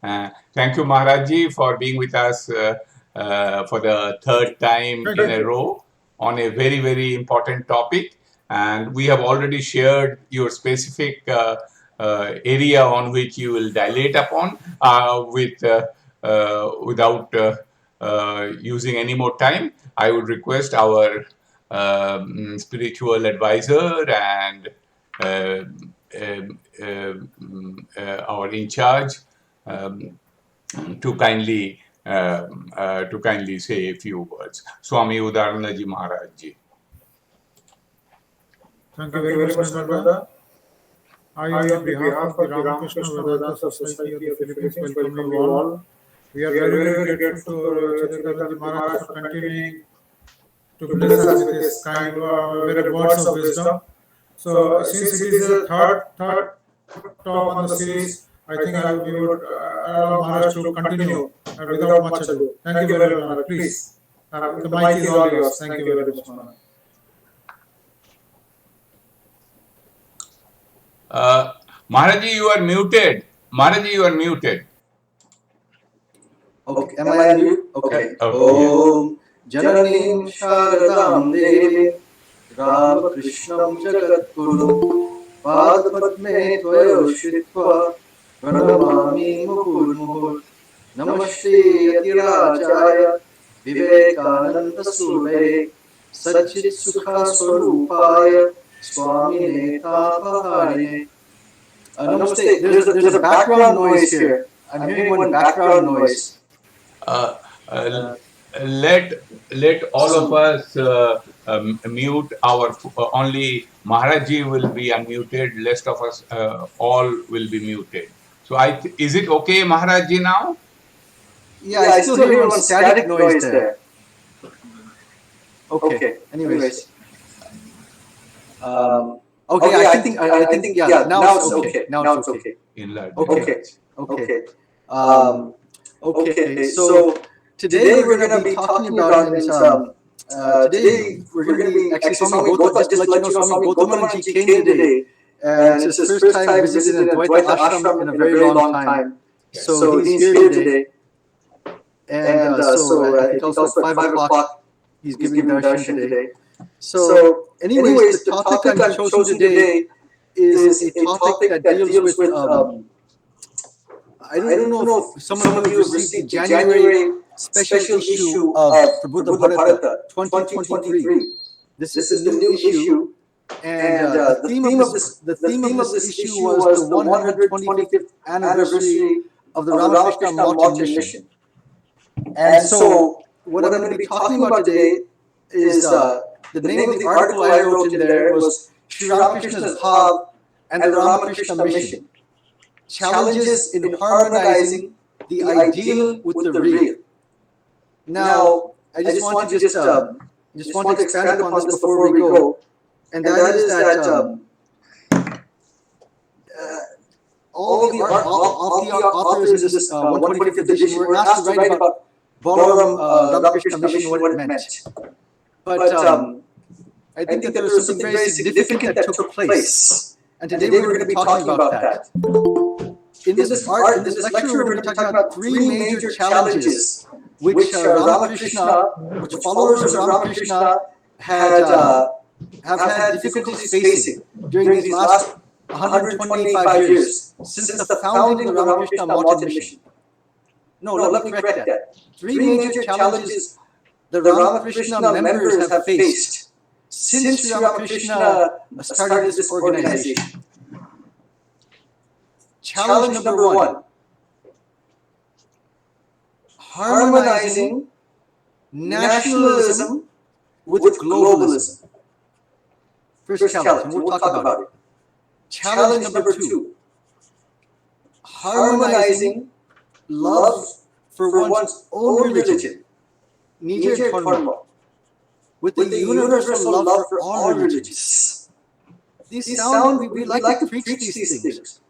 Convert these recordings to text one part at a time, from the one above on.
Thank you, Maharajji, for being with us for the third time in a row on a very, very important topic. And we have already shared your specific area on which you will dilate upon without using any more time. I would request our spiritual advisor and our in charge to kindly say a few words. Swami Chidekanandaji Maharajji. Thank you very much, Brother. I, on behalf of the Ramakrishna Vedanta Society of the Philippines, welcome you all. We are very, very grateful to Chidekananda Maharaj for continuing to bless us with his kind very words of wisdom. So, since it is the third talk on the series, I think we would allow Maharaj to continue without much ado. Thank you very much, Maharaj. Please, the mic is all yours. Thank you very much, Maharaj. Maharajji, you are muted. Maharajji, you are muted. Okay, am I on mute? Okay. Om Jananim Sharadam Devim Ramakrishnam Jagatguru Padpadme Tvayoshitva Pranamami Muhur Namaste Yatirajaya Vivekananda Surve Satchit Sukha Swarupaya Swami Netapahare. Namaste. There's a background noise here. I'm hearing one background noise. Let all of us mute our only Maharajji will be unmuted. Rest of us all will be muted. So is it okay, Maharajji, now? Yeah, I still hear one static noise there. Okay. Anyways. Okay, I think yeah. Now it's okay. Now it's okay. Okay. So today we're going to be talking about today we're going to be actually Swami Gautam. Just to let you know, Swami Chidekanandaji came today, and it's his first time visiting Advaita Ashram in a very long time. So he's here today, and so I think also at 5 o'clock he's giving darshan today. So anyways, the topic I've chosen today is a topic that deals with I don't know if some of you have received the January special issue of Buddha Bharata 2023. This is the new issue, and the theme of this issue was the 125th anniversary of the Ramakrishna Mission. And so what I'm going to be talking about today is the name of the article I wrote in there was Sri Ramakrishna's Bhava and the Ramakrishna Mission. Challenges in harmonizing the ideal with the real. Now, I just want to expand upon this before we go, and that is that all the authors in this 125th edition were asked to write about Balaram Ramakrishna Mission, what it meant. But I think that there was something very significant that took place, and today we're going to be talking about that. In this lecture, we're going to be talking about three major challenges which followers of Ramakrishna have had difficulties facing during these last 125 years since the founding of the Ramakrishna Mission. No, let me correct that. Three major challenges the Ramakrishna members have faced since Ramakrishna started this organization. Challenge number one: harmonizing nationalism with globalism. First challenge, and we'll talk about it. Challenge number two: harmonizing love for one's own religion, Nijar Dharma, with the universal love for all religions. We like to preach these things.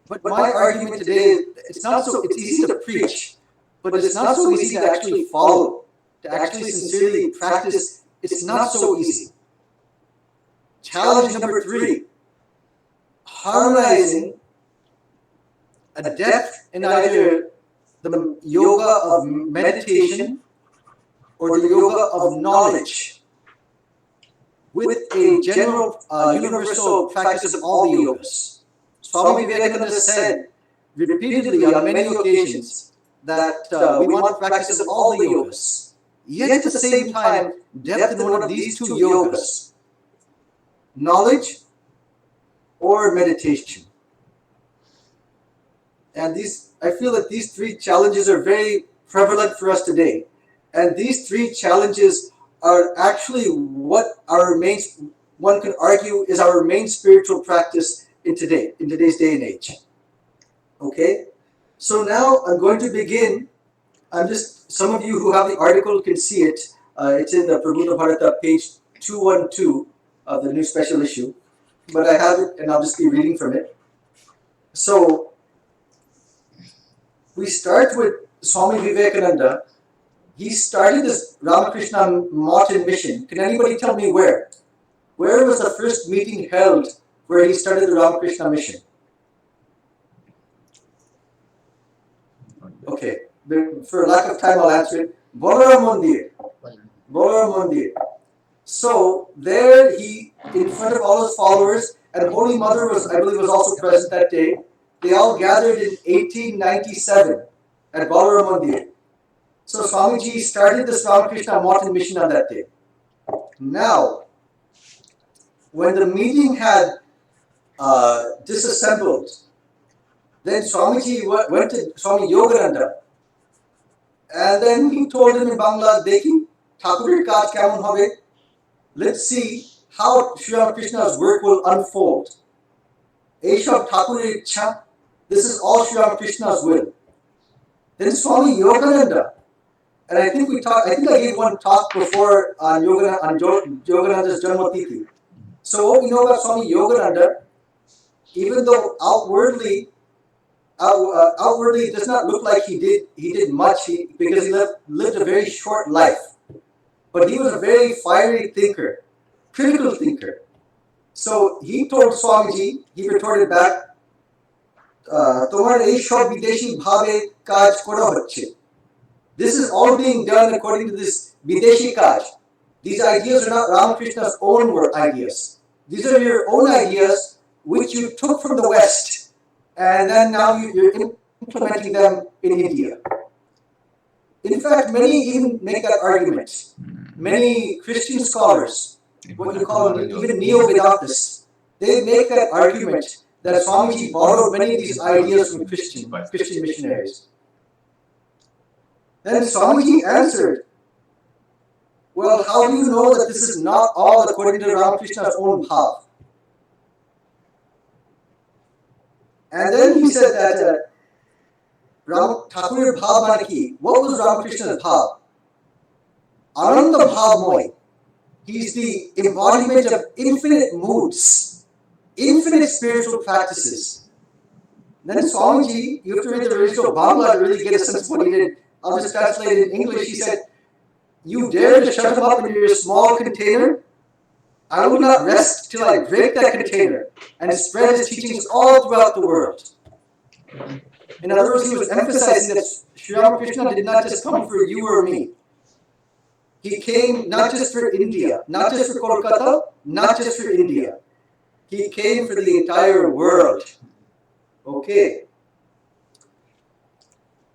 But my argument today, it's easy to preach, but it's not so easy to actually follow, to actually sincerely practice. It's not so easy. Challenge number three: harmonizing a depth in either the yoga of meditation or the yoga of knowledge, with a general universal practice of all the yogas. Swami Vivekananda said repeatedly on many occasions that we want practice of all the yogas, yet at the same time depth in one of these two yogas, knowledge or meditation. And I feel that these three challenges are very prevalent for us today. And these three challenges are actually what one can argue is our main spiritual practice in today's day and age. Okay? So now I'm going to begin. Some of you who have the article can see it. It's in the Prabhupada Bharata, page 212 of the new special issue. But I have it, and I'll just be reading from it. So, we start with Swami Vivekananda. He started this Ramakrishna Mission. Can anybody tell me where? Where was the first meeting held where he started the Ramakrishna Mission? Okay, for lack of time, I'll answer it. Bolaram Mandir. Bolaram Mandir. So there he, in front of all his followers, and Holy Mother I believe, was also present that day. They all gathered in 1897 at Bolaram Mandir. So Swamiji started this Ramakrishna Mission on that day. Now, when the meeting had disassembled, then Swamiji went to Swami Yogananda, and then he told him in Bangla, Dekhi, Thakurer kaj kemon hobe? Let's see how Sri Ramakrishna's work will unfold. Eshob Thakurer ichha, this is all Sri Ramakrishna's will. Then Swami Yogananda, and I think I gave one talk before on Yogananda's Janmatithi. So what we know about Swami Yogananda, even though outwardly it does not look like he did much because he lived a very short life. But he was a very fiery thinker, critical thinker. So he told Swamiji, he retorted back, Tomar ei shob bideshi bhabe kaj kora hocche. This is all being done according to this Videshi Kaj. These ideas are not Ramakrishna's own ideas. These are your own ideas which you took from the West, and then now you're implementing them in India. In fact, many even make that argument. Many Christian scholars, what you call them, even Neo-Vedantists, they make that argument that Swamiji borrowed many of these ideas from Christian missionaries. Then Swamiji answered, well, how do you know that this is not all according to Ramakrishna's own bhav? And then he said that Thakur bhav manaki, what was Ramakrishna's bhav? Ananda bhav moi. He's the embodiment of infinite moods, infinite spiritual practices. Then Swamiji, you have to read the original Bangla to really get a sense of what he did. I'll just translate it in English. He said, you dare to shut him up in your small container? I will not rest till I break that container and spread his teachings all throughout the world. In other words, he was emphasizing that Sri Ramakrishna did not just come for you or me. He came not just for India, not just for Kolkata, not just for India. He came for the entire world. Okay.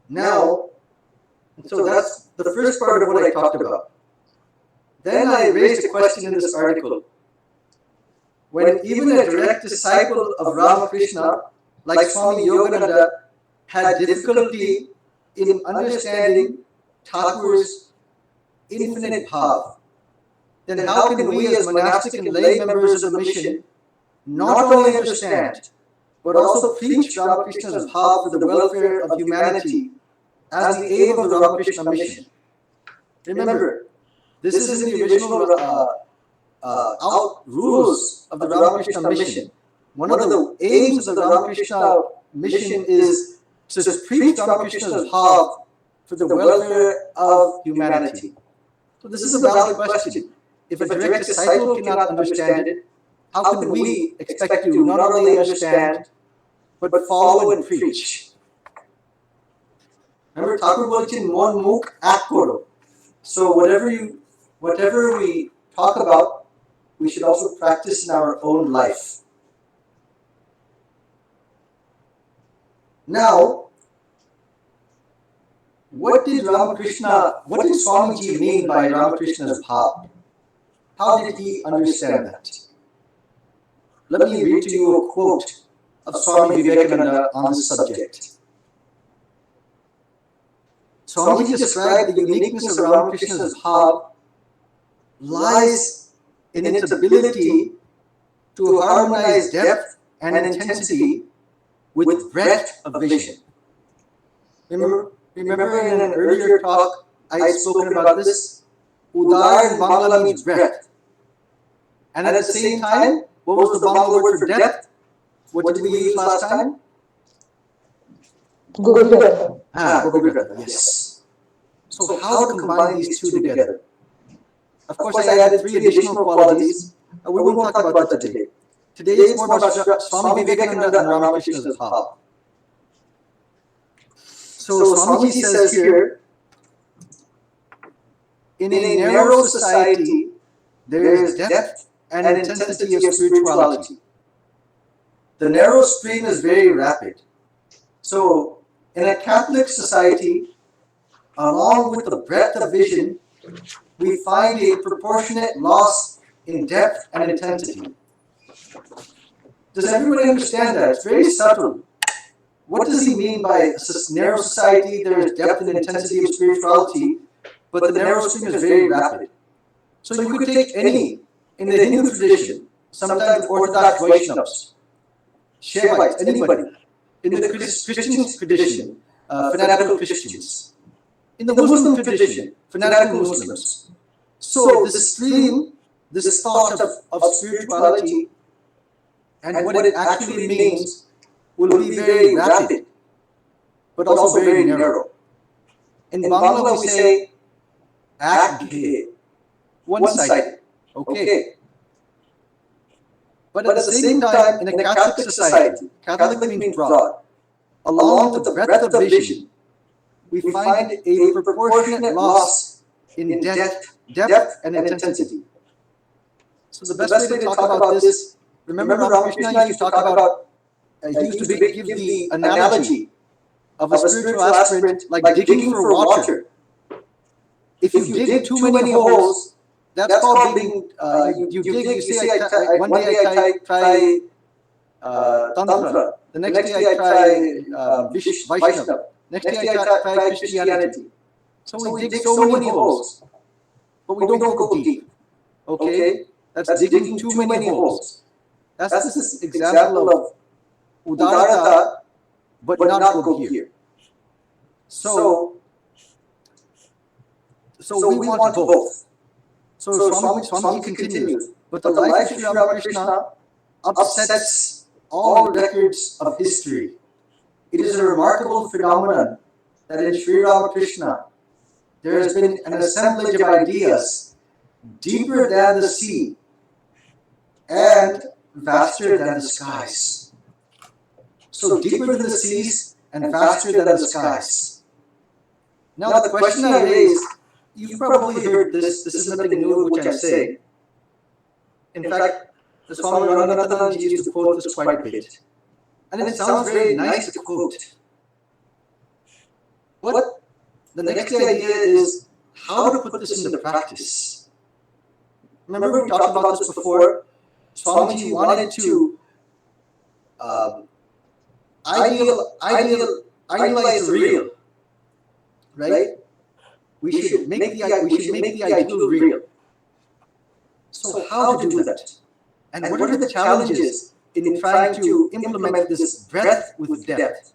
Now, so that's the first part of what I talked about. Then I raised a question in this article. When even a direct disciple of Ramakrishna, like Swami Yogananda, had difficulty in understanding Thakur's infinite bhav, then how can we as monastic and lay members of the mission not only understand, but also preach Ramakrishna's bhav for the welfare of humanity as the aim of the Ramakrishna Mission? Remember, this is in the original rules of the Ramakrishna Mission. One of the aims of the Ramakrishna Mission is to preach Ramakrishna's bhav for the welfare of humanity. So this is a valid question. If a direct disciple cannot understand it, how can we expect to not only understand, but follow and preach? Remember, Thakur বলেছেন মন মুখ এক করো. So whatever we talk about, we should also practice in our own life. Now, what did Swamiji mean by Ramakrishna's Bhava? How did he understand that? Let me read to you a quote of Swami Vivekananda on this subject. Swamiji described the uniqueness of Ramakrishna's Bhava lies in its ability to harmonize depth and intensity with breadth of vision. Remember in an earlier talk I had spoken about this? Udar in Bangla means breadth. And at the same time, what was the Bangla word for depth? What did we use last time? Gopikaratha, yes. So how to combine these two together? Of course, I added 3 additional qualities. We won't talk about that today. Today is more about Swami Vivekananda and Ramakrishna's Bhava. So Swamiji says here, in a narrow society, there is depth and intensity of spirituality. The narrow stream is very rapid. So in a Catholic society, along with the breadth of vision, we find a proportionate loss in depth and intensity. Does everybody understand that? It's very subtle. What does he mean by a narrow society, there is depth and intensity of spirituality, but the narrow stream is very rapid? So you could take any, in the Hindu tradition, sometimes Orthodox Vaishnavas, Shaivites, anybody. In the Christian tradition, fanatical Christians. In the Muslim tradition, fanatical Muslims. So this stream, this thought of spirituality and what it actually means will be very rapid, but also very narrow. In Bangla we say, ek one-sided. Okay. But at the same time, in a Catholic society, Catholic means broad, along with the breadth of vision, we find a proportionate loss in depth and intensity. So the best way to talk about this, remember Ramakrishna used to talk about, he used to give the analogy of a spiritual aspirant like digging for water. If you dig too many holes, that's called being, you say, one day I try Tantra, the next day I try Vaishnava, next day I try Christianity. So we dig so many holes, but we don't go deep. Okay? That's digging too many holes. That's this example of udarata, but not go here. So we want both. So Swami continues, but the life of Sri Ramakrishna upsets all records of history. It is a remarkable phenomenon that in Sri Ramakrishna there has been an assemblage of ideas deeper than the sea and vaster than the skies. So deeper than the seas and vaster than the skies. Now the question I raise, you've probably heard this is nothing new which I'm saying. In fact, the Swami Chidekanandaji used to quote this quite a bit. And it sounds very nice to quote. What the next idea is how to put this into practice. Remember we talked about this before. Swamiji wanted to idealize the real, right? We should make the ideal real. So how to do that? And what are the challenges in trying to implement this breadth with depth?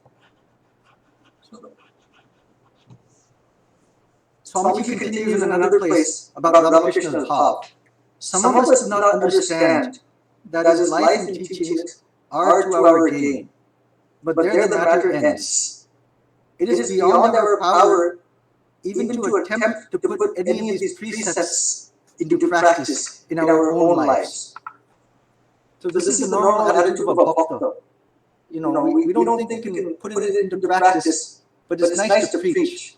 Swamiji continues in another place about Ramakrishna's Bhava. Some of us do not understand that his life and teachings are to our gain, but there the matter ends. It is beyond our power even to attempt to put any of these precepts into practice in our own lives. So this is the normal attitude of a bhakta. We don't think we can put it into practice but it's nice to preach.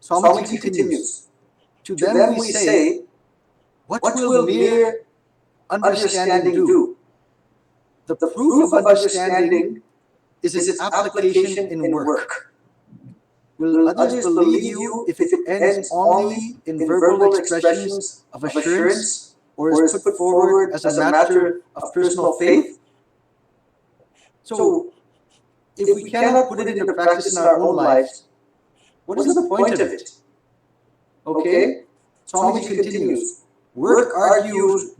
Swamiji continues. To them we say, what will mere understanding do? The proof of understanding is its application in work. Will others believe you if it ends only in verbal expressions of assurance, or is put forward as a matter of personal faith? So, if we cannot put it into practice in our own lives, what is the point of it? Okay? Swamiji continues. Work argues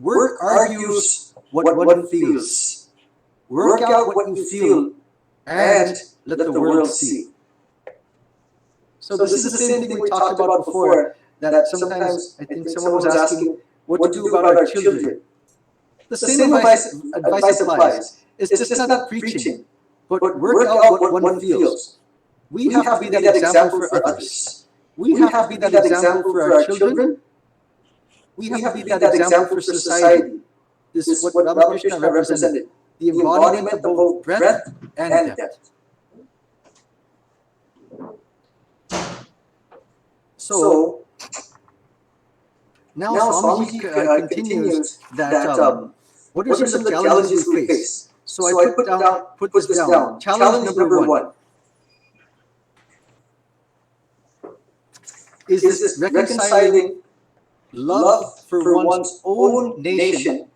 what one feels. Work out what you feel and let the world see. So this is the same thing we talked about before, that sometimes I think someone was asking what to do about our children. The same advice applies. It's just not preaching, but work out what one feels. We have to be that example for others. We have to be that example for our children. We have to be that example for society. This is what Ramakrishna represented, the embodiment of both breadth and depth. So, now Swamiji continues that what are some of the challenges we face? So I put this down. Challenge number one is this reconciling love for one's own nation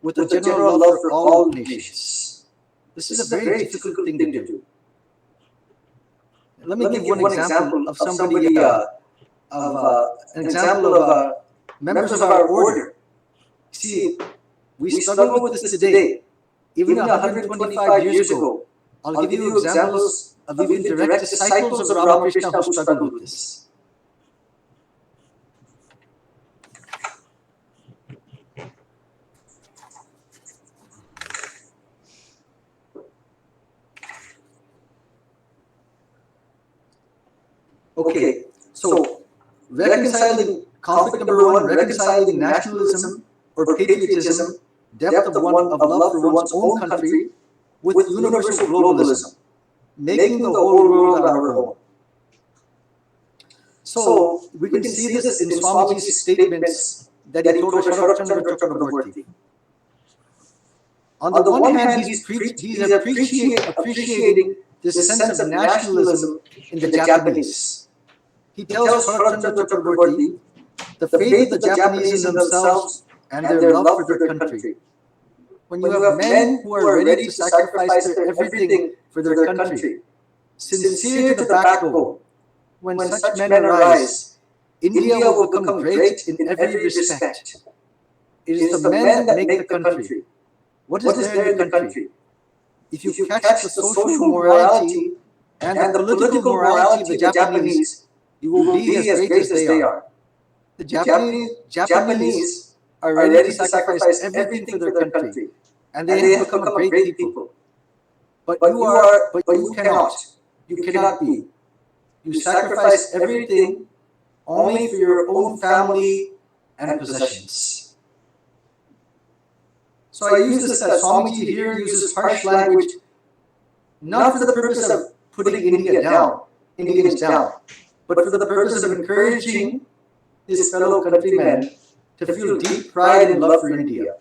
with a general love for all nations. This is a very difficult thing to do. Let me give one example of somebody, an example of members of our order. See, we struggle with this today. Even 125 years ago, I'll give you examples of even direct disciples of Ramakrishna who struggled with this. Okay, so reconciling conflict number one, reconciling nationalism or patriotism, depth of love for one's own country with universal globalism, making the whole world our own. So we can see this in Swamiji's statements that he told Sharatchandra Chakraborty. On the one hand, he's appreciating this sense of nationalism in the Japanese. He tells Sharatchandra Chakraborty the faith of the Japanese in themselves and their love for their country. When you have men who are ready to sacrifice their everything for their country, sincere to the backbone, when such men arise, India will become great in every respect. It is the men that make the country. What is there in the country? If you catch the social morality and the political morality of the Japanese, you will be as great as they are. The Japanese are ready to sacrifice everything for their country, and they have become a great people. But you cannot. You cannot be. You sacrifice everything only for your own family and possessions. So I use this that Swamiji here uses harsh language, not for the purpose of putting Indians down, but for the purpose of encouraging his fellow countrymen to feel deep pride and love for India.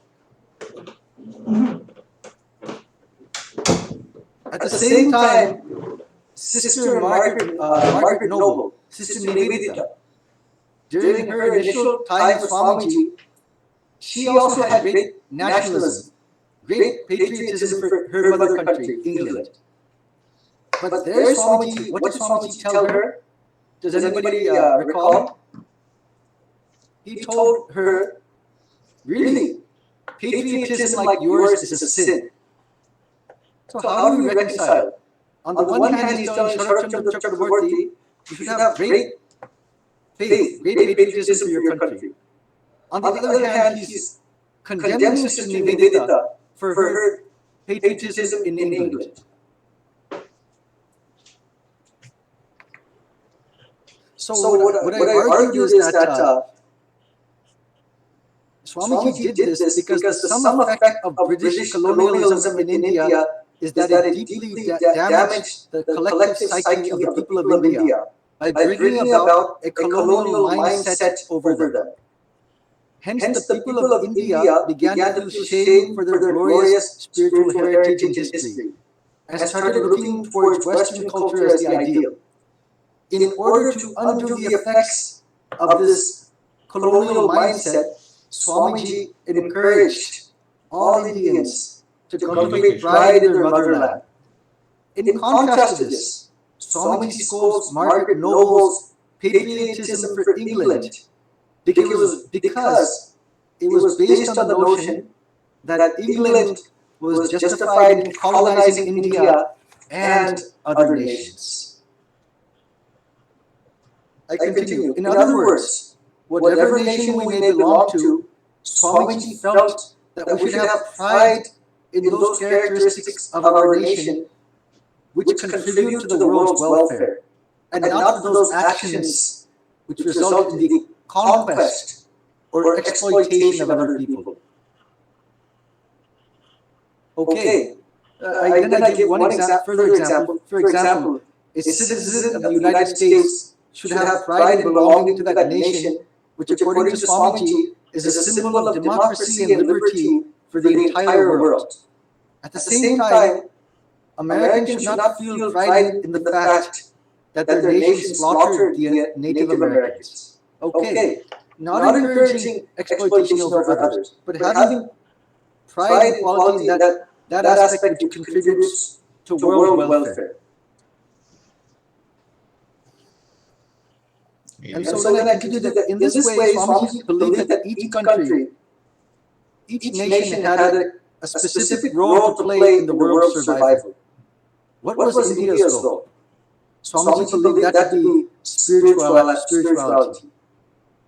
At the same time, Sister Margaret Noble, Sister Nivedita, during her initial time with Swamiji, she also had great nationalism, great patriotism for her mother country, England. But there, Swamiji, what did Swamiji tell her? Does anybody recall? He told her, really, patriotism like yours is a sin. So how do we reconcile? On the one hand, he's telling Sharatchandra Chakraborty, you should have great faith, great patriotism for your country. On the other hand, he's condemning Sister Nivedita for her patriotism in England. So what I argue is that Swamiji did this because the sum effect of British colonialism in India is that it deeply damaged the collective psyche of the people of India by bringing about a colonial mindset over them. Hence, the people of India began to feel shame for their glorious spiritual heritage and history, and started looking towards Western culture as the ideal. In order to undo the effects of this colonial mindset, Swamiji encouraged all Indians to cultivate pride in their motherland. In contrast to this, Swamiji scolds Margaret Noble's patriotism for England because it was based on the notion that England was justified in colonizing India and other nations. I continue. In other words, whatever nation we may belong to, Swamiji felt that we should have pride in those characteristics of our nation which contribute to the world's welfare, and not those actions which result in the conquest or exploitation of other people. Okay. Then I give one further example. For example, a citizen of the United States should have pride in belonging to that nation, which according to Swamiji is a symbol of democracy and liberty for the entire world. At the same time, Americans should not feel pride in the fact that their nation slaughtered the Native Americans. Okay, not encouraging exploitation over others, but having pride and quality in that aspect which contributes to world welfare. And so then I continue that in this way, Swamiji believed that each country, each nation had a specific role to play in the world's survival. What was India's role? Swamiji believed that to be spirituality.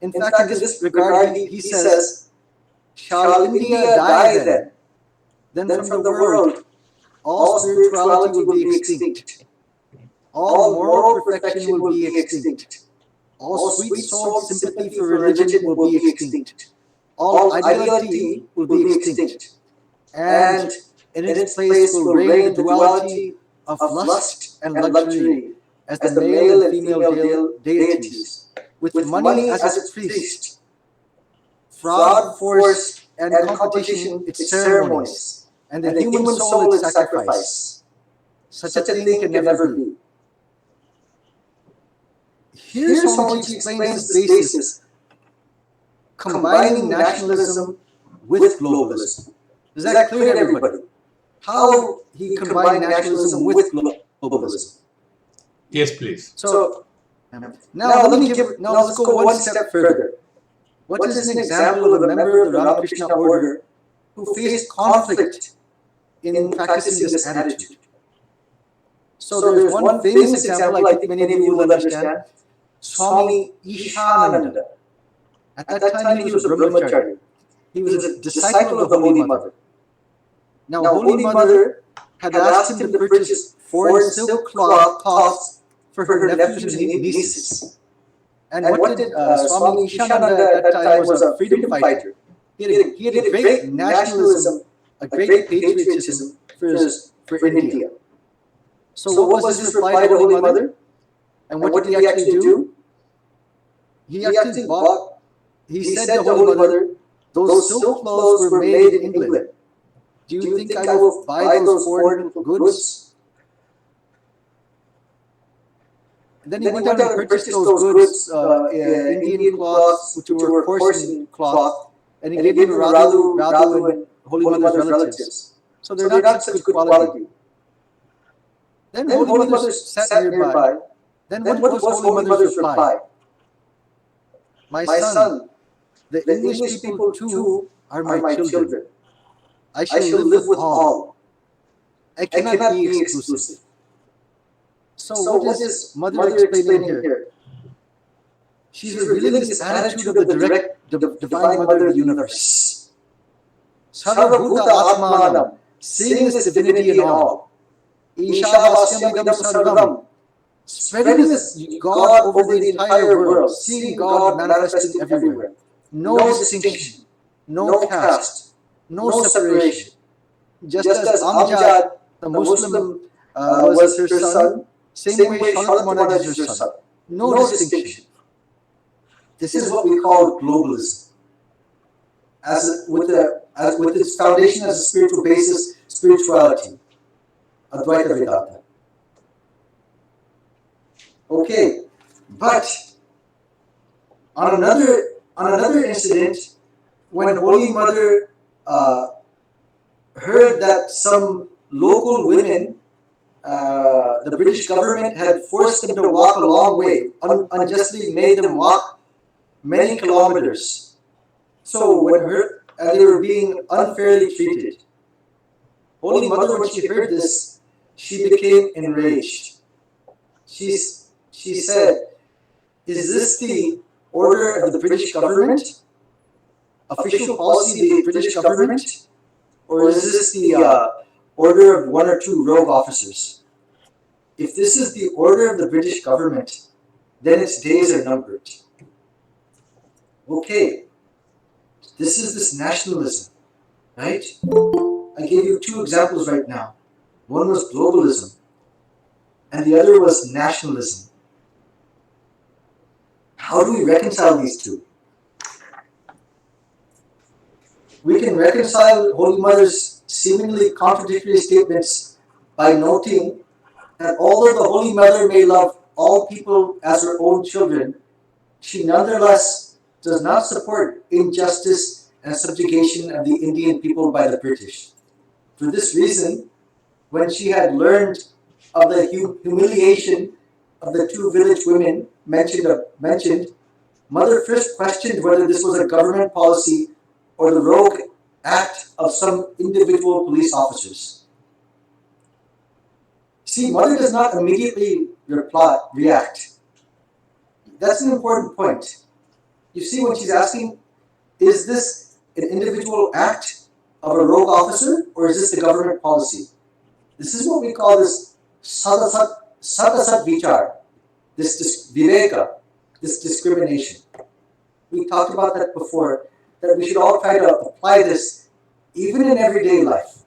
In fact, in this regard, he says, "Shall India die then? Then from the world, all spirituality will be extinct. All moral perfection will be extinct. All sweet-souled sympathy for religion will be extinct. All ideality will be extinct. And in its place will reign the duality of lust and luxury as the male and female deities, with money as its priest, fraud, force, and competition its ceremonies, and the human soul its sacrifice. Such a thing can never be." Here Swamiji explains this basis, combining nationalism with globalism. Is that clear to everybody? How he combined nationalism with globalism? Yes, please. So now let's go one step further. What is an example of a member of the Ramakrishna order who faced conflict in practicing this attitude? So there's one famous example I think many of you will understand. Swami Chideananda. At that time, he was a brahmachari. He was a disciple of the Holy Mother. Now, Holy Mother had asked him to purchase foreign silk cloths for her nephews and nieces. And what did Swami Chideananda at that time was a freedom fighter. He had a great nationalism, a great patriotism for India. So what was his reply to Holy Mother? And what did he actually do? He said to Holy Mother, "Those silk clothes were made in England. Do you think I will buy those foreign goods?" And then he went out and purchased those goods, Indian cloths, which were porcelain cloth, and he gave them to Radhu and Holy Mother's relatives. So they're not such good quality. Then Holy Mother sat nearby. Then what was Holy Mother's reply? "My son, the English people too are my children. I shall live with all. I cannot be exclusive." So what is Mother explaining here? She's revealing this attitude of the Divine Mother of the universe. Sarva Bhuta Atmanam, seeing this divinity in all. Ishavasyamadam Sarvam, spreading this God over the entire world, seeing God manifesting everywhere. No distinction, no caste, no separation. Just as Amjad, the a Muslim was her son, same way Srimat Swami is her son. No distinction. This is what we call globalism. With its foundation as a spiritual basis, spirituality, Advaita Vedanta. Okay, but on another incident, when Holy Mother heard that some local women, the British government had forced them to walk a long way, unjustly made them walk many kilometers. So they were being unfairly treated. Holy Mother, when she heard this, she became enraged. She said, "Is this the order of the British government? Official policy of the British government? Or is this the order of one or two rogue officers? If this is the order of the British government, then its days are numbered." Okay, this is this nationalism, right? I gave you two examples right now. One was globalism, and the other was nationalism. How do we reconcile these two? We can reconcile Holy Mother's seemingly contradictory statements by noting that although the Holy Mother may love all people as her own children, she nonetheless does not support injustice and subjugation of the Indian people by the British. For this reason, when she had learned of the humiliation of the two village women mentioned, Mother first questioned whether this was a government policy or the rogue act of some individual police officers. See, Mother does not immediately react. That's an important point. You see, when she's asking, is this an individual act of a rogue officer, or is this the government policy? This is what we call this satasat vichar, this viveka, this discrimination. We talked about that before, that we should all try to apply this even in everyday life.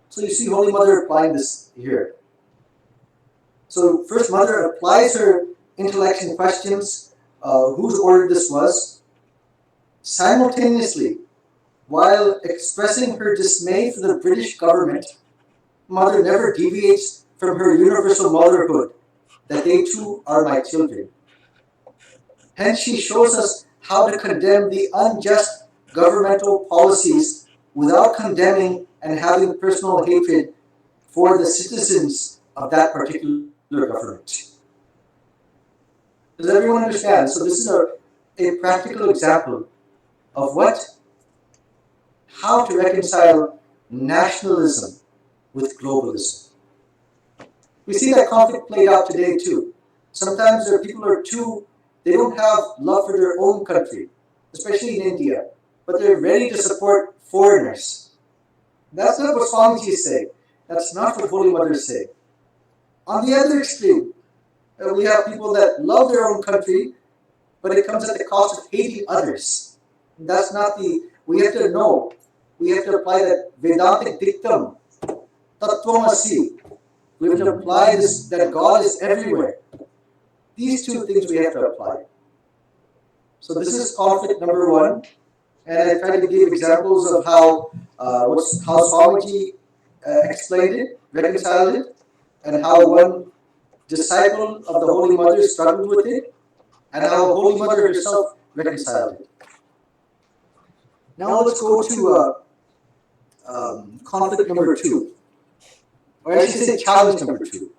So you see Holy Mother applying this here. So first Mother applies her intellect and questions whose order this was. Simultaneously, while expressing her dismay for the British government, Mother never deviates from her universal motherhood, that they too are my children. Hence she shows us how to condemn the unjust governmental policies without condemning and having personal hatred for the citizens of that particular government. Does everyone understand? So this is a practical example of how to reconcile nationalism with globalism. We see that conflict played out today too. Sometimes people they don't have love for their own country, especially in India, but they're ready to support foreigners. That's not what Swamiji is saying. That's not what Holy Mother is saying. On the other extreme, we have people that love their own country, but it comes at the cost of hating others. That's not we have to know, we have to apply that Vedantic dictum, Tattvamasi. We have to apply this, that God is everywhere. These two things we have to apply. So this is conflict number one, and I tried to give examples of how Swamiji explained it, reconciled it, and how one disciple of the Holy Mother struggled with it, and how Holy Mother herself reconciled it. Now let's go to conflict number two, or I should say challenge number two.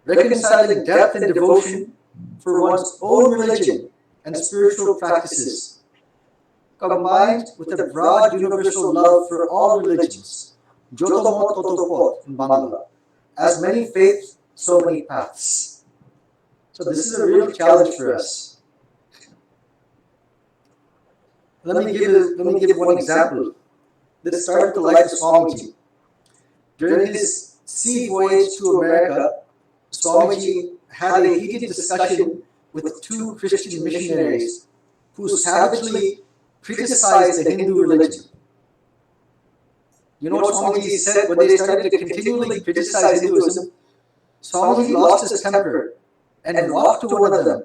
Reconciling depth and devotion for one's own religion and spiritual practices, combined with a broad universal love for all religions, Jotomo Totopot in Bangla, as many faiths, so many paths. So this is a real challenge for us. Let me give one example. Let's start with the life of Swamiji. During his sea voyage to America, Swamiji had a heated discussion with two Christian missionaries who savagely criticized the Hindu religion. You know what Swamiji said when they started to continually criticize Hinduism? Swamiji lost his temper and walked to one of them,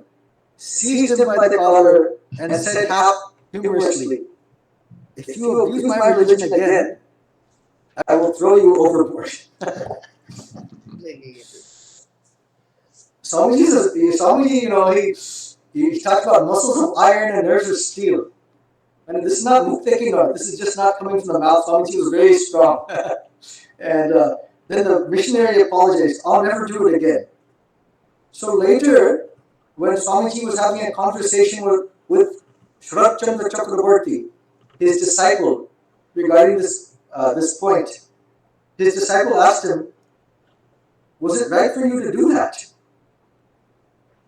seized him by the collar, and said half humorously, "If you abuse my religion again, I will throw you overboard." Swamiji, you know, he talked about muscles of iron and nerves of steel. And this is not thinking of it. This is just not coming from the mouth. Swamiji was very strong. And then the missionary apologized, "I'll never do it again." So later, when Swamiji was having a conversation with Sharat Chandra Chakraborty, his disciple, regarding this point, his disciple asked him, "Was it right for you to do that?"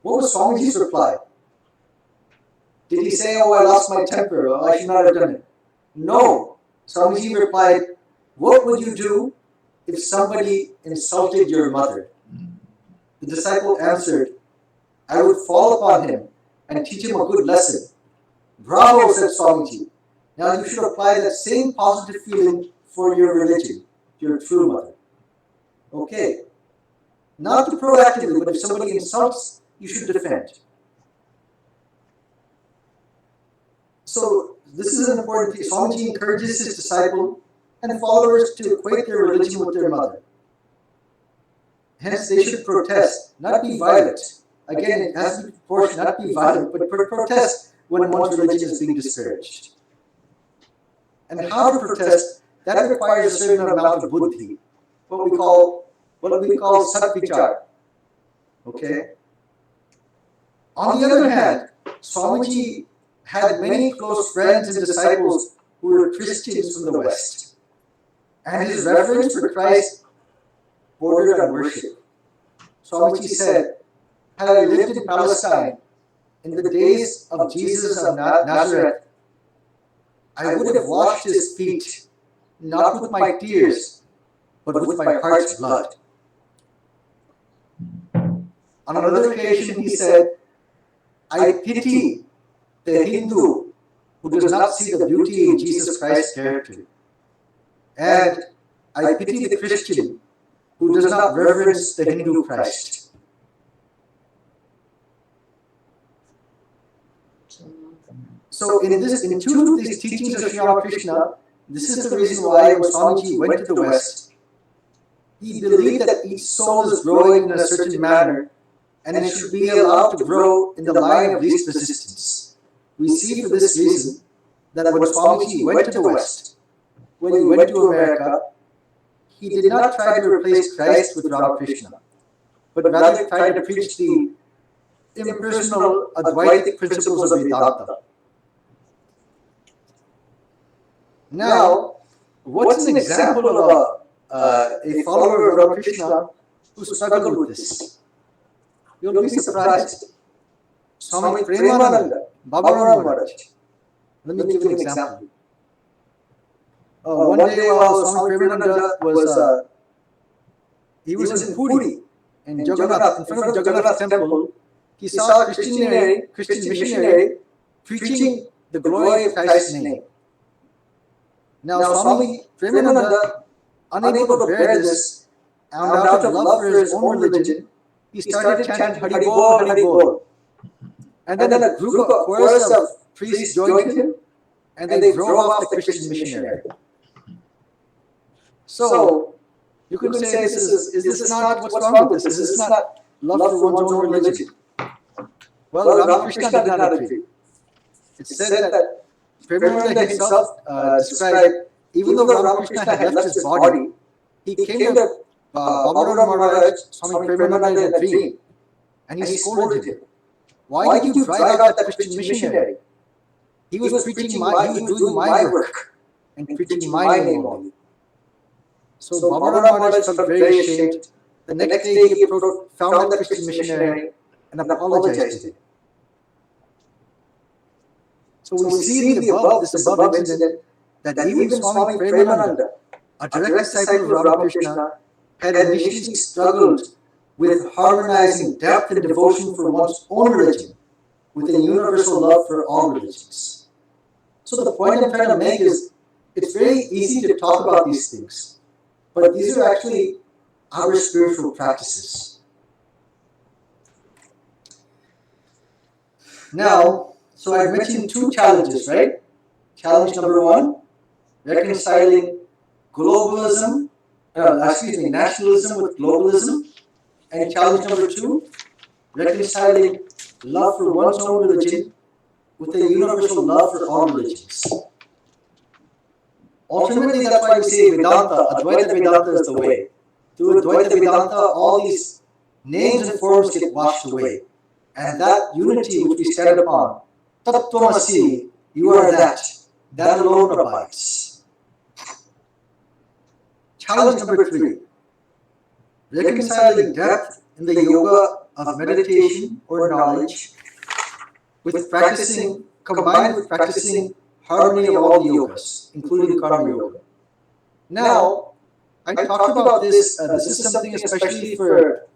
What was Swamiji's reply? Did he say, "Oh, I lost my temper, or I should not have done it"? No. Swamiji replied, "What would you do if somebody insulted your mother?" The disciple answered, "I would fall upon him and teach him a good lesson." "Bravo," said Swamiji. "Now you should apply that same positive feeling for your religion, your true mother." Okay. Not to proactively, but if somebody insults, you should defend. So this is an important thing. Swamiji encourages his disciple and followers to equate their religion with their mother. Hence, they should protest, not be violent. Again, it has to be proportionate, not be violent, but protest when one's religion is being discouraged. And how to protest, that requires a certain amount of buddhi, what we call satvichar. Okay? On the other hand, Swamiji had many close friends and disciples who were Christians from the West. And his reverence for Christ bordered on worship. Swamiji said, "Had I lived in Palestine in the days of Jesus of Nazareth, I would have washed his feet, not with my tears, but with my heart's blood." On another occasion, he said, "I pity the Hindu who does not see the beauty in Jesus Christ's character. And I pity the Christian who does not reverence the Hindu Christ." So in two of these teachings of Sri Ramakrishna, this is the reason why when Swamiji went to the West, he believed that each soul is growing in a certain manner and it should be allowed to grow in the line of least resistance. We see for this reason that when Swamiji went to the West, when he went to America, he did not try to replace Christ with Ramakrishna, but rather tried to preach the impersonal Advaitic principles of Vedanta. Now, what's an example of a follower of Ramakrishna who struggled with this? You'll be surprised. Swami Premananda, Bhaba Maharajji. Let me give you an example. One day while Swami Premananda was in Puri, in Jagannath, in front of Jagannath temple, he saw a Christian missionary preaching the glory of Christ's name. Now Swami Premananda, unable to bear this, and out of love for his own religion, he started chanting Hari Bol, Hari Bol. And then a chorus of priests joined him, and they drove off the Christian missionary. So, you could say, is this not what's wrong with this? Is this not love for one's own religion? Well, Ramakrishna did not agree. It said that Premananda himself described, even though Ramakrishna had left his body, he came to Bhaba Maharaj, Swami Premananda in a dream, and he scolded him. "Why did you drive out that Christian missionary? He was doing my work and preaching my name only." So Bhaba Maharaj felt very ashamed. The next day he found that Christian missionary and apologized to him. So we see in this above incident that even Swami Premananda, a direct disciple of Ramakrishna, had initially struggled with harmonizing depth and devotion for one's own religion with a universal love for all religions. So the point I'm trying to make is it's very easy to talk about these things, but these are actually our spiritual practices. Now, so I mentioned two challenges, right? Challenge number one, reconciling nationalism with globalism. And challenge number two, reconciling love for one's own religion with a universal love for all religions. Ultimately, that's why we say Vedanta, Advaita Vedanta is the way. Through Advaita Vedanta, all these names and forms get washed away. And that unity which we stand upon, Tattvamasi, you are that. That alone abides. Challenge number three, reconciling depth in the yoga of meditation or knowledge combined with practicing harmony of all the yogas, including karma yoga. Now, I talked about this. This is something especially for,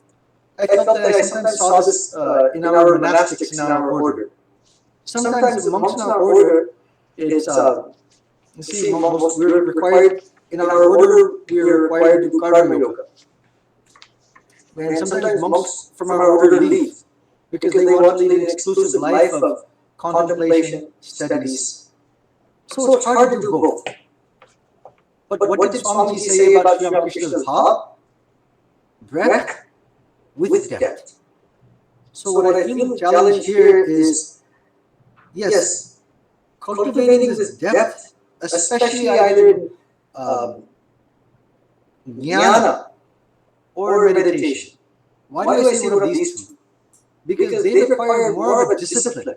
I felt that I sometimes saw this in our monastics, in our order. Sometimes the monks in our order, it's, you see, we're required, in our order, we're required to do karma yoga. And sometimes monks from our order leave because they want to lead an exclusive life of contemplation, studies. So it's hard to do both. But what did Swamiji say about Sri Ramakrishna's Bhaba? Breadth with depth. So what I feel the challenge here is, yes, cultivating this depth, especially either in jnana or meditation. Why do I say one of these two? Because they require more of a discipline.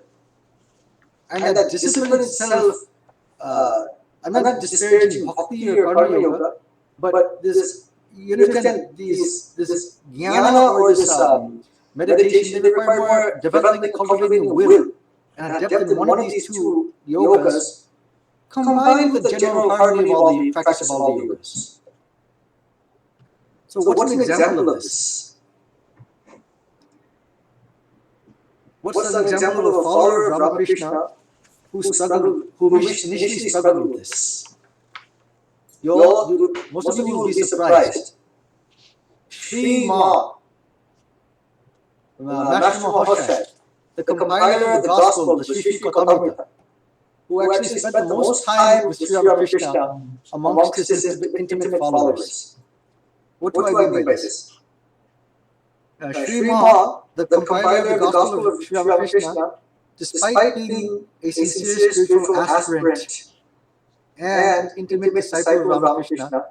And that discipline itself, I'm not disparaging bhakti or karma yoga, but this, you understand, this jnana or this meditation, they require more developing, cultivating will. And a depth in one of these two yogas, combined with the general harmony of all the practice of all the yogas. So what's an example of this? What's an example of a follower of Ramakrishna who initially struggled with this? Most of you will be surprised. Sri Ma, National Maharajji, the compiler of the Gospel, the Sri Katamrita, who actually spent the most time with Sri Ramakrishna amongst his intimate followers. What do I mean by this? Sri Ma, the compiler of the Gospel of Sri Ramakrishna, despite being a sincere spiritual aspirant and intimate disciple of Ramakrishna,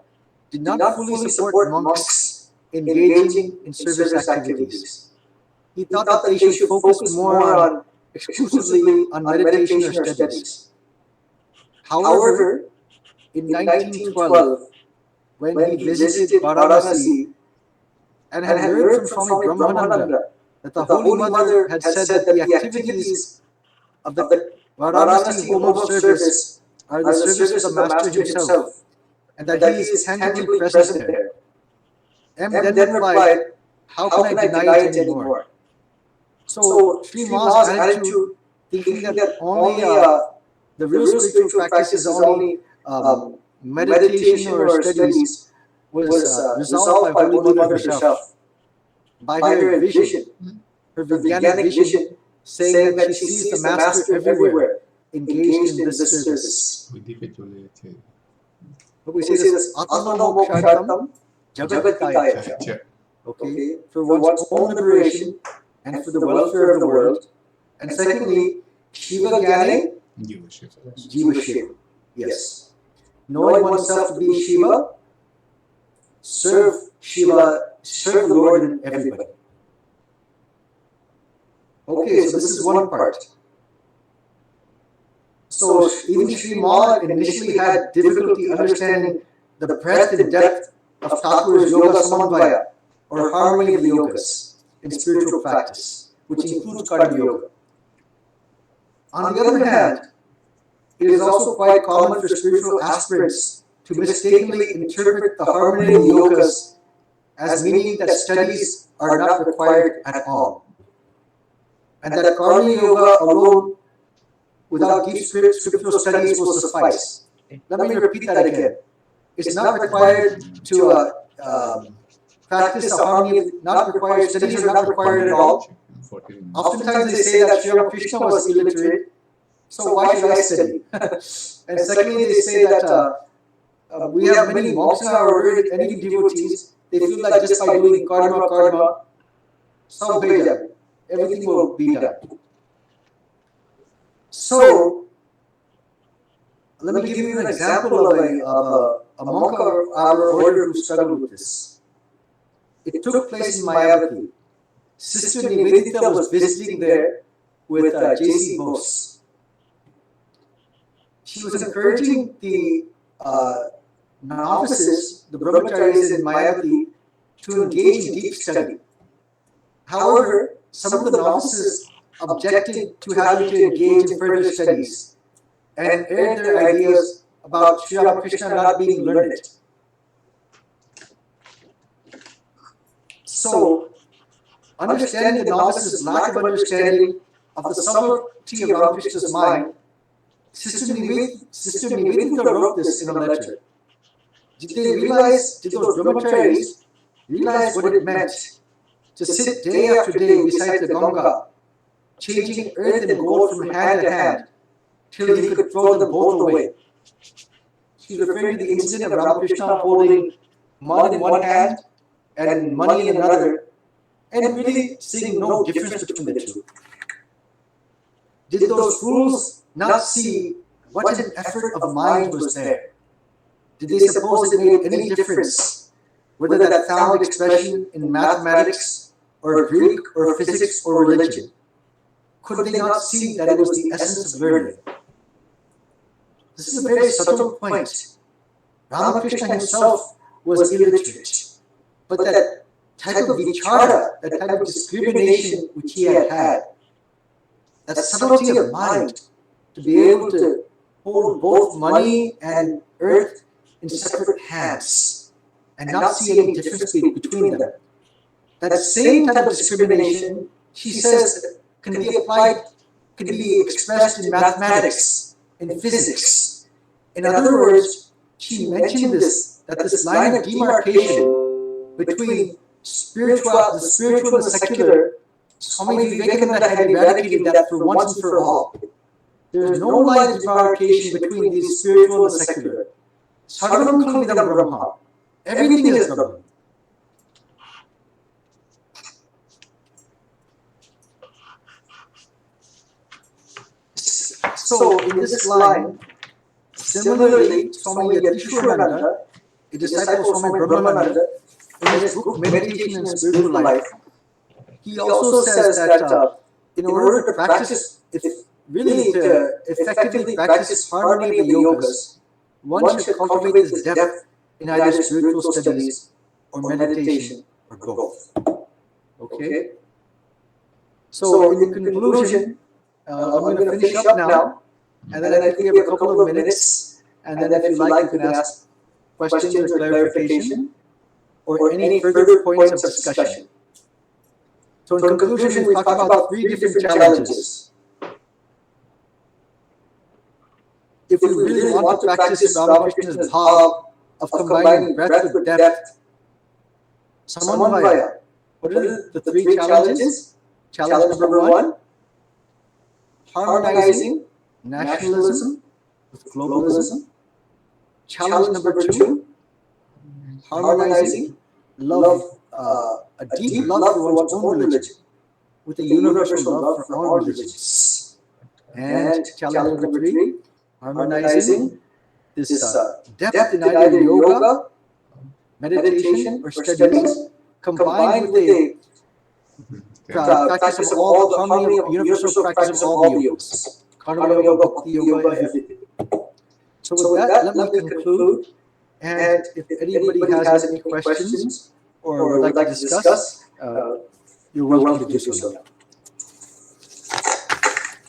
did not fully support monks engaging in service activities. He thought that they should focus more exclusively on meditation or studies. However, in 1912, when he visited Varanasi and had heard from Swami Brahmananda that the Holy Mother had said that the activities of the Varanasi home service are the service of the Master himself, and that he is tangibly present there. M then replied, "How can I deny it anymore?" So Sri Ma's attitude, thinking that only the real spiritual practice is only meditation or studies, was resolved by Holy Mother herself, by her vision, her Vijnanic vision, saying that she sees the Master everywhere, engaged in this service. But we say this, Atmano Mokshartam Jagat. Okay, for one's own liberation and for the welfare of the world. And secondly, Shiva Jnane, Jiva Shiva. Yes. Knowing oneself to be Shiva, serve the Lord in everybody. Okay, so this is one part. So even Sri Ma initially had difficulty understanding the breadth and depth of Thakur's Yoga Samadvaya, or harmony of the yogas in spiritual practice, which includes Karma Yoga. On the other hand, it is also quite common for spiritual aspirants to mistakenly interpret the harmony of the yogas as meaning that studies are not required at all, and that Karma Yoga alone, without deep spiritual studies, will suffice. Let me repeat that again. It's not required to practice the harmony, not required, studies are not required at all. Oftentimes they say that Sri Ramakrishna was illiterate, so why should I study? And secondly, they say that we have many monks in our order, any devotees, they feel like just by doing karma, sabhaya, everything will be done. So, let me give you an example of a monk of our order who struggled with this. It took place in Mayavati. Sister Nivedita was visiting there with J.C. Bose. She was encouraging the novices, the brahmacharis in Mayavati, to engage in deep study. However, some of the novices objected to having to engage in further studies and aired their ideas about Sri Ramakrishna not being learned. So, understanding the novices' lack of understanding of the subtlety of Ramakrishna's mind, Sister Nivedita wrote this in a letter. Did those brahmacharis realize what it meant to sit day after day beside the Ganga, changing earth and gold from hand to hand, till he could throw them both away? She's referring to the incident of Ramakrishna holding mud in one hand and money in another, and really seeing no difference between the two. Did those fools not see what an effort of mind was there? Did they suppose it made any difference whether that found expression in mathematics or Greek or physics or religion? Could they not see that it was the essence of learning? This is a very subtle point. Ramakrishna himself was illiterate, but that type of vichara, that type of discrimination which he had, that subtlety of mind, to be able to hold both money and earth in separate hands and not see any difference between them. That same type of discrimination, she says, can be applied, can be expressed in mathematics, in physics. In other words, she mentioned this, that this line of demarcation between the spiritual and the secular, Swami Vivekananda had eradicated that for once and for all. There is no line of demarcation between the spiritual and the secular. Sarvam Khalvidam Brahma. Everything is Brahma. So, in this line, similarly, Swami Yatishwarananda, a disciple of Swami Brahmananda, in his book Meditation and Spiritual Life, he also says that in order to practice, really to effectively practice harmony of the yogas, one should cultivate this depth in either spiritual studies or meditation or both. Okay? So, in conclusion, I'm going to finish up now, and then I think we have a couple of minutes, and then if you like, you can ask questions or clarification or any further points of discussion. So, in conclusion, we talked about three different challenges. If we really want to practice Ramakrishna's bhava of combining breadth with depth, samanvaya, what are the three challenges? Challenge number one, harmonizing nationalism with globalism. Challenge number two, harmonizing a deep love for one's own religion with a universal love for all religions. And challenge number three, harmonizing this depth in either yoga, meditation, or studies, combined with a practice of all the harmony of universal practice of all the yogas. Karma yoga, bhakti yoga, everything. So with that, let me conclude. And if anybody has any questions or would like to discuss, you're welcome to do so.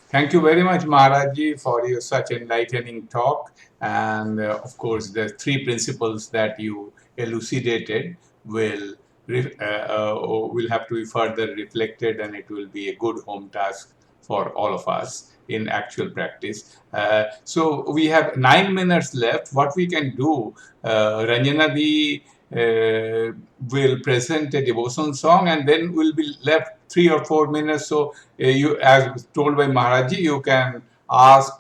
Thank you very much, Maharajji, for your such enlightening talk. And of course, the three principles that you elucidated will have to be further reflected, and it will be a good home task for all of us in actual practice. So we have 9 minutes left. What we can do, Ranjana will present a devotional song, and then we'll be left 3 or 4 minutes. So you, as told by Maharaji, you can ask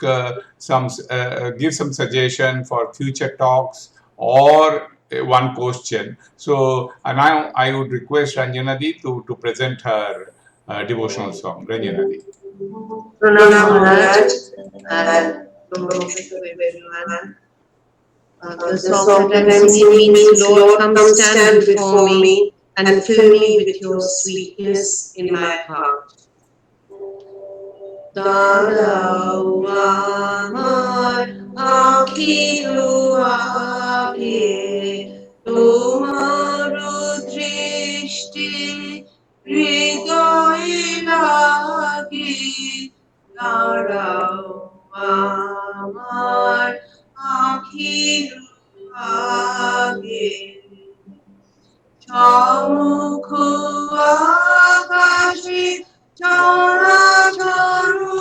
give some suggestion for future talks or one question. So now I would request Ranjanadi to present her devotional song. Ranjanadi. Pranam Maharaj and promotion to everyone. The song that I'm singing means, Lord, come stand before me and fill me with your sweetness in my heart. Dadau amar akhiru aage tomaru drishti hridoye lage. Dadau amar akhiru aage chamukhu akashe characharu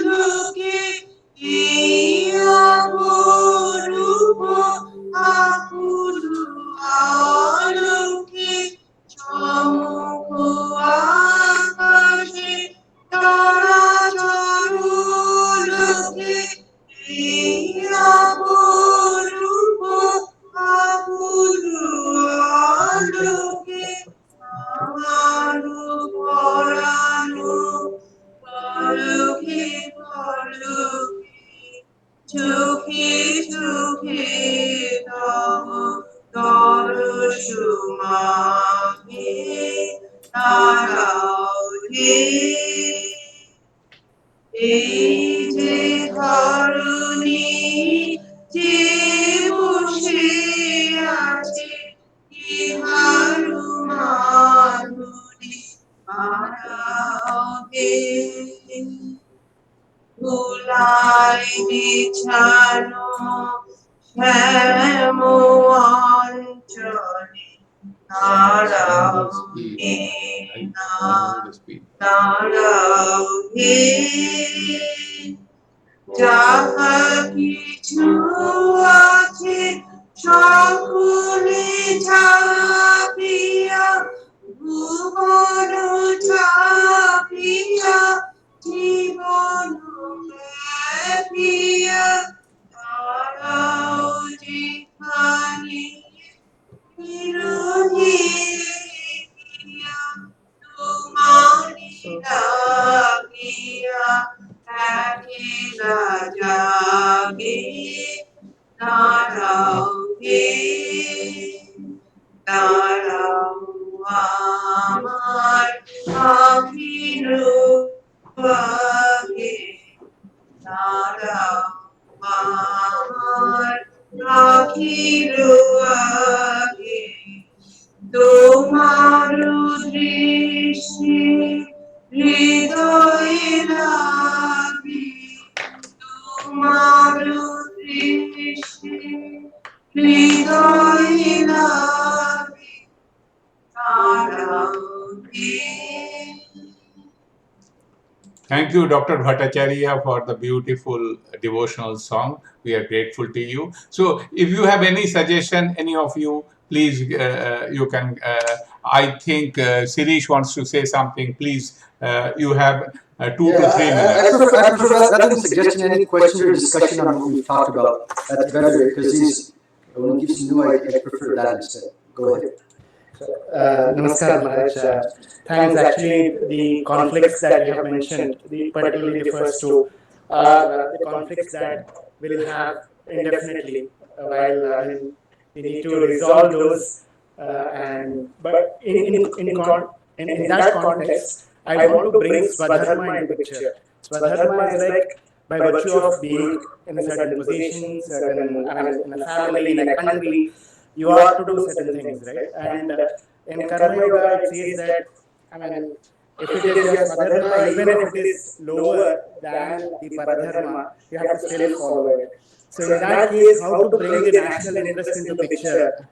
luke iyamurupo akuru aluke chamukhu akashe characharu luke iyamurupo akuru aluke amaru poranu paluki paluki tuki tuki tamu darushumaki naraudi Ije karuni je boshe আছে ইহারু মানুরি আরাগে ভুলাই বিছানো শ্যাম অঞ্চলে নারাও নারাও হে যাহা কিছু আছে সকলে চাপিয়া ভুবন চাপিয়া জীবন ব্যাপিয়া তারাও যেখানে বিরোধিয়া তোমারি লাগিয়া একলা জাগে দাঁড়াও হে দাঁড়াও আমার আখির আগে দাঁড়াও আমার আখির আগে তোমার দৃষ্টি হৃদয়ে লাগে তোমার দৃষ্টি হৃদয়ে লাগে তারাও Thank you, Dr. Bhattacharya, for the beautiful devotional song. We are grateful to you. So, if you have any suggestion, any of you, please, you can. I think Sirish wants to say something. Please, you have 2 to 3 minutes. I prefer, rather than suggesting any question or discussion on what we've talked about, that's better because when it gives you new ideas, I prefer that instead. Go ahead. Namaskar, Maharaj. Thanks. Actually, the conflicts that you have mentioned, particularly the first two, are the conflicts that we'll have indefinitely. While we need to resolve those, but in that context, I want to bring Swadharma into the picture. Swadharma is like by virtue of being in a certain position, in a family, in a country. You are to do certain things, right? And in Karma Yoga, it says that, if it is your Swadharma, even if it is lower, than the Paradharma, you have to still follow it. So in that case, how to bring the national interest into picture?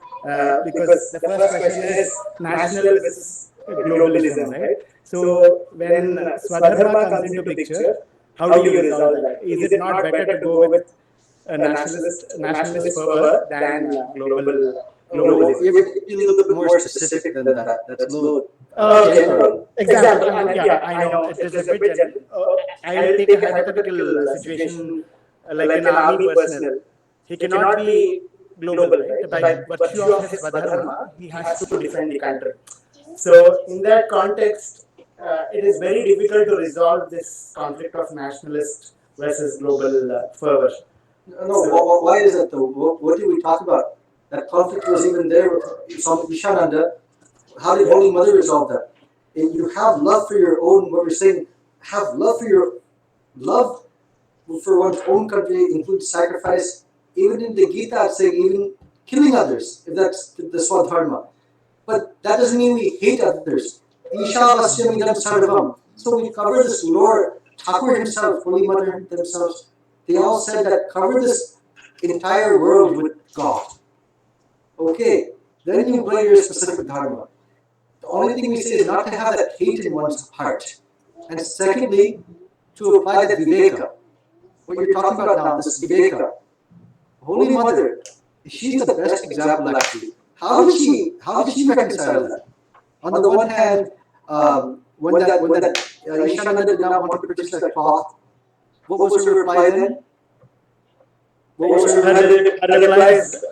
Because the first question is national versus globalism, right? So when Swadharma comes into picture, how do you resolve that? Is it not better to go with a nationalist fervor than globalism? You're a little bit more specific than that. That's a little general. Example, I mean, yeah, I know it is a bit general. I'll take a hypothetical situation like an army personnel. He cannot be global, right? By virtue of his Swadharma, he has to defend the country. So, in that context, it is very difficult to resolve this conflict of nationalist versus global fervor. No, why is that though? What did we talk about? That conflict was even there with Swami Chidekananda. How did Holy Mother resolve that? And you have love for your own, what we're saying, have love for one's own country includes sacrifice. Even in the Gita, it's saying even killing others, if that's the Swadharma. But that doesn't mean we hate others. Isha Vasyamidam Sarvam. So we cover this lore. Thakur himself, Holy Mother themselves, they all said that cover this entire world with God. Okay, then you play your specific dharma. The only thing we say is not to have that hate in one's heart. And secondly, to apply that viveka. What you're talking about now, this viveka. Holy Mother, she's the best example actually. How did she reconcile that? On the one hand, when that Ishananda did not want to purchase that cloth, what was her reply then? What was her reply is,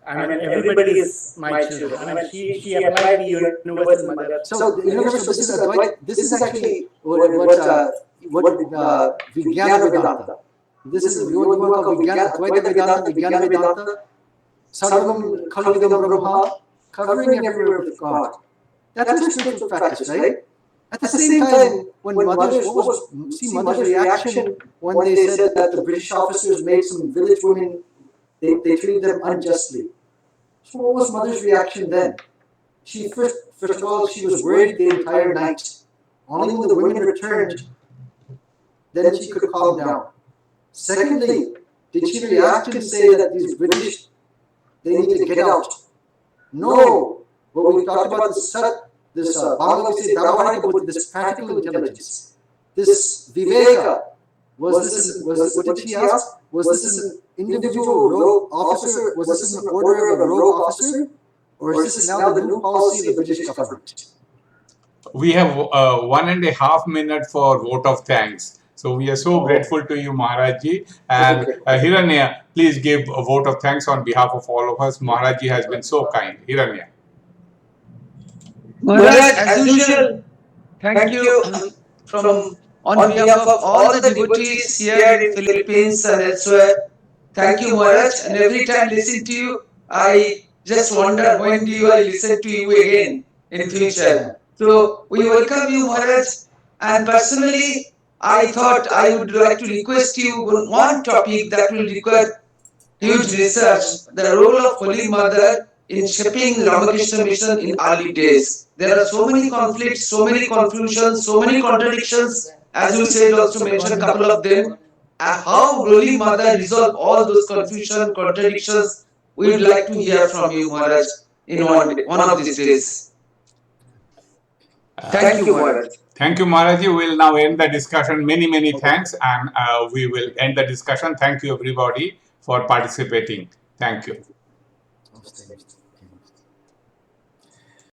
I mean, everybody is my children. I mean, she applied the universal mother. So the universal, this is actually what Vijnana Vedanta. This is what you want to call Advaita Vedanta, Vijnana Vedanta. Sarvam Khalidam Brahma, covering everywhere with God. That's a spiritual practice, right? At the same time, when Mother's reaction when they said that the British officers made some village women, they treated them unjustly. So what was Mother's reaction then? She first of all, she was worried the entire night. Only when the women returned, then she could calm down. Secondly, did she react and say that these British, they need to get out? No. What we talked about this Bhaba, we say Vyavaharika Buddhi, this practical intelligence, this viveka. What did she ask? Was this an individual rogue officer? Was this an order of a rogue officer? Or is this now the new policy of the British government? We have 1.5 minutes for vote of thanks. So we are so grateful to you, Maharajji. And Hiranya, please give a vote of thanks on behalf of all of us. Maharajji has been so kind. Hiranya. Maharaj, as usual, thank you on behalf of all the devotees here in Philippines and elsewhere. Thank you, Maharaj. And every time I listen to you, I just wonder when do I listen to you again in future. So we welcome you, Maharaj. And personally, I thought I would like to request you one topic that will require huge research: the role of Holy Mother in shaping Ramakrishna Mission in early days. There are so many conflicts, so many confusions, so many contradictions. As you said, also mention a couple of them. How Holy Mother resolve all those confusion, contradictions? We would like to hear from you, Maharaj, in one of these days. Thank you, Maharaj. Thank you, Maharajji. We will now end the discussion. Many thanks, and we will end the discussion. Thank you, everybody, for participating. Thank you.